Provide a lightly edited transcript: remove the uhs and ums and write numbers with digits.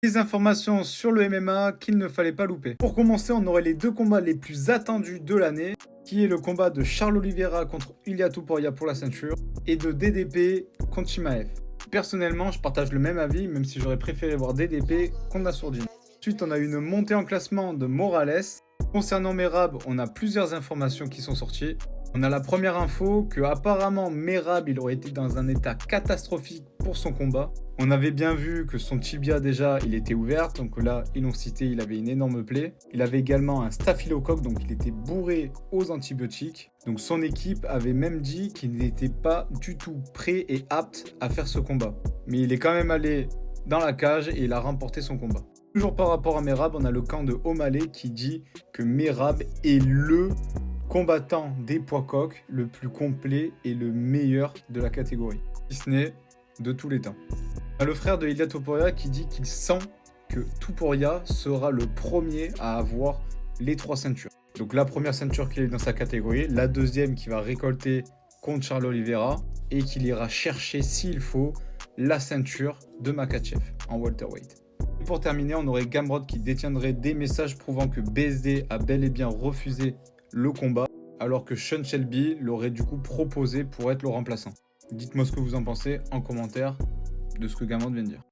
Des informations sur le MMA qu'il ne fallait pas louper. Pour commencer, on aurait les deux combats les plus attendus de l'année, qui est le combat de Charles Oliveira contre Ilia Topuria pour la ceinture et de DDP contre Chimaev. Personnellement, je partage le même avis, même si j'aurais préféré voir DDP contre Nassourdine. Ensuite, on a une montée en classement de Morales. Concernant Merab, on a plusieurs informations qui sont sorties. On a la première info que apparemment Merab il aurait été dans un état catastrophique pour son combat. On avait bien vu que son tibia déjà il était ouvert, donc là ils l'ont cité, il avait une énorme plaie. Il avait également un staphylocoque, donc il était bourré aux antibiotiques. Donc son équipe avait même dit qu'il n'était pas du tout prêt et apte à faire ce combat. Mais il est quand même allé dans la cage et il a remporté son combat. Toujours par rapport à Merab, on a le camp de O'Malley qui dit que Merab est le combattant des poids coqs le plus complet et le meilleur de la catégorie, si ce n'est de tous les temps. On a le frère de Ilia Topuria qui dit qu'il sent que Topuria sera le premier à avoir les 3 ceintures. Donc la première ceinture qu'il est dans sa catégorie, la deuxième qu'il va récolter contre Charles Oliveira et qu'il ira chercher s'il faut la ceinture de Makhachev en welterweight. Et pour terminer, on aurait Gamrot qui détiendrait des messages prouvant que BSD a bel et bien refusé le combat, alors que Sean Shelby l'aurait du coup proposé pour être le remplaçant. Dites-moi ce que vous en pensez en commentaire de ce que Gamrot vient de dire.